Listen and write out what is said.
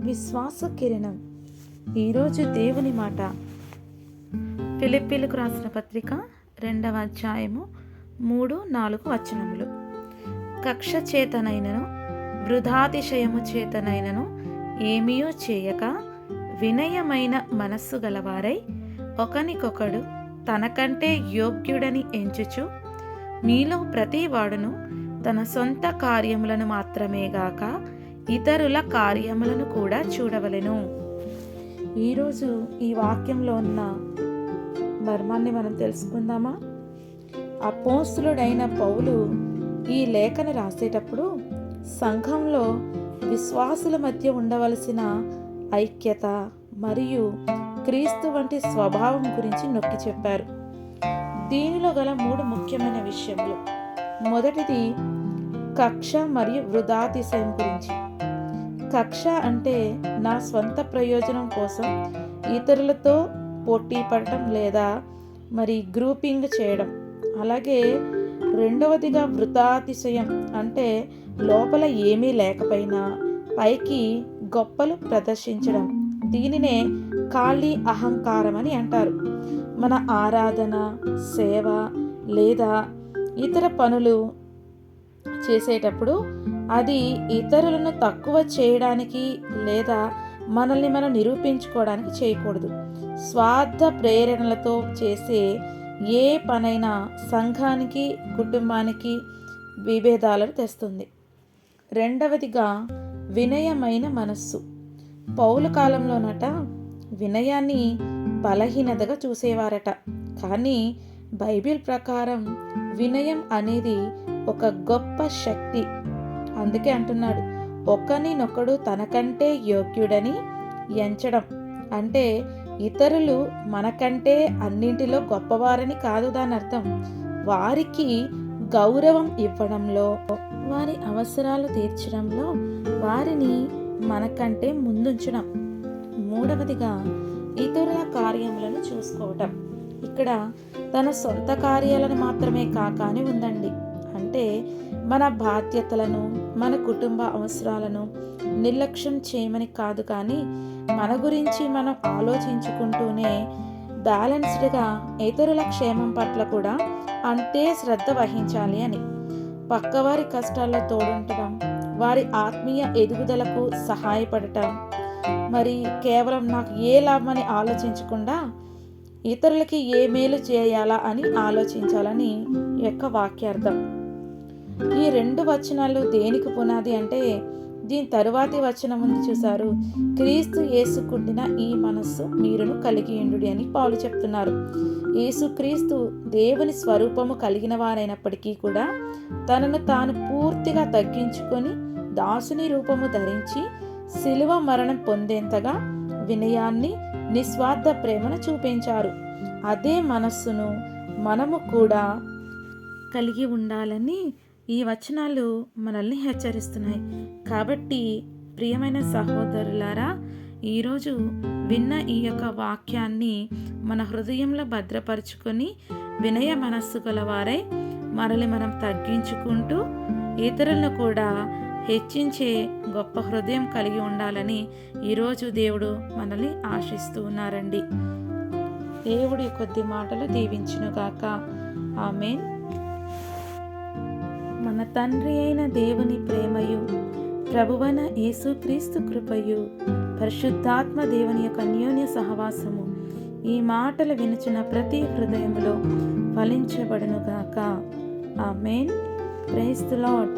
విశ్వాస కిరణం. ఈరోజు దేవుని మాట ఫిలిప్పీలకు రాసిన పత్రిక 2వ అధ్యాయము 3-4 వచనములు. కక్ష చేతనైనను వృధాతిశయము చేతనైనను ఏమీయూ చేయక వినయమైన మనస్సు గలవారై ఒకనికొకడు తనకంటే యోగ్యుడని ఎంచుచు మీలో ప్రతి వాడును తన సొంత కార్యములను మాత్రమే గాక ఇతరుల కార్యములను కూడా చూడవలెను. ఈరోజు ఈ వాక్యంలో ఉన్న మర్మాన్ని మనం తెలుసుకుందామా? అపోస్తలుడైన పౌలు ఈ లేఖను రాసేటప్పుడు సంఘంలో విశ్వాసుల మధ్య ఉండవలసిన ఐక్యత మరియు క్రీస్తు వంటి స్వభావం గురించి నొక్కి చెప్పారు. దీనిలో గల 3 ముఖ్యమైన విషయములు. మొదటిది కక్ష మరియు వృధాతిశయం గురించి. కక్ష అంటే నా స్వంత ప్రయోజనం కోసం ఇతరులతో పోటీ పడటం లేదా గ్రూపింగ్ చేయడం. అలాగే రెండవదిగా వృధాతిశయం అంటే లోపల ఏమీ లేకపోయినా పైకి గొప్పలు ప్రదర్శించడం. దీనినే ఖాళీ అహంకారం అని అంటారు. మన ఆరాధన, సేవ లేదా ఇతర పనులు చేసేటప్పుడు అది ఇతరులను తక్కువ చేయడానికి లేదా మనల్ని మనం నిరూపించుకోవడానికి చేయకూడదు. స్వార్థ ప్రేరణలతో చేసే ఏ పనైనా సంఘానికి, కుటుంబానికి విభేదాలను తెస్తుంది. రెండవదిగా వినయమైన మనస్సు. పౌలు కాలంలోనట వినయాన్ని బలహీనతగా చూసేవారట. కానీ బైబిల్ ప్రకారం వినయం అనేది ఒక గొప్ప శక్తి. అందుకే అంటున్నాడు, ఒకనినొకడు తనకంటే యోగ్యుడని ఎంచడం. అంటే ఇతరులు మనకంటే అన్నింటిలో గొప్పవారని కాదు దాని అర్థం. వారికి గౌరవం ఇవ్వడంలో, వారి అవసరాలు తీర్చడంలో వారిని మనకంటే ముందుంచడం. మూడవదిగా ఇతరుల కార్యములను చూసుకోవటం. ఇక్కడ తన సొంత కార్యాలను మాత్రమే కాక అని ఉందండి. అంటే మన బాధ్యతలను, మన కుటుంబ అవసరాలను నిర్లక్ష్యం చేయమని కాదు, కానీ మన గురించి మనం ఆలోచించుకుంటూనే బ్యాలెన్స్డ్గా ఇతరుల క్షేమం పట్ల కూడా అంతే శ్రద్ధ వహించాలి అని. పక్కవారి కష్టాల్లో తోడుంటడం, వారి ఆత్మీయ ఎదుగుదలకు సహాయపడటం, కేవలం నాకు ఏ లాభమని ఆలోచించకుండా ఇతరులకి ఏ మేలు చేయాలా అని ఆలోచించాలని యొక్క వాక్యార్థం. ఈ 2 వచనాలు దేనికి పునాది అంటే, దీని తరువాతి వచనం ఉంది చూసారు, క్రీస్తు యేసుకుండిన ఈ మనస్సు మీరును కలిగి ఉండుడి అని పౌలు చెప్తున్నారు. యేసుక్రీస్తు దేవుని స్వరూపము కలిగిన వారైనప్పటికీ కూడా తనను తాను పూర్తిగా తగ్గించుకొని దాసుని రూపము ధరించి శిలువ మరణం పొందేంతగా వినయాన్ని, నిస్వార్థ ప్రేమను చూపించారు. అదే మనస్సును మనము కూడా కలిగి ఉండాలని ఈ వచనాలు మనల్ని హెచ్చరిస్తున్నాయి. కాబట్టి ప్రియమైన సహోదరులారా, ఈరోజు విన్న ఈ యొక్క వాక్యాన్ని మన హృదయంలో భద్రపరుచుకొని వినయ మనస్సు గలవారై మనల్ని మనం తగ్గించుకుంటూ ఇతరులను కూడా హెచ్చించే గొప్ప హృదయం కలిగి ఉండాలని ఈరోజు దేవుడు మనల్ని ఆశిస్తూ ఉన్నారండి. దేవుడి కొద్ది మాటలు దీవించునుగాక. ఆమేన్. మన తండ్రి అయిన దేవుని ప్రేమయు, ప్రభువైన యేసుక్రీస్తు కృపయు, పరిశుద్ధాత్మ దేవుని యొక్క అన్యోన్య సహవాసము ఈ మాటలు వినుచున్న ప్రతి హృదయములో ఫలించబడునుగాక. ఆమేన్. Praise the lord.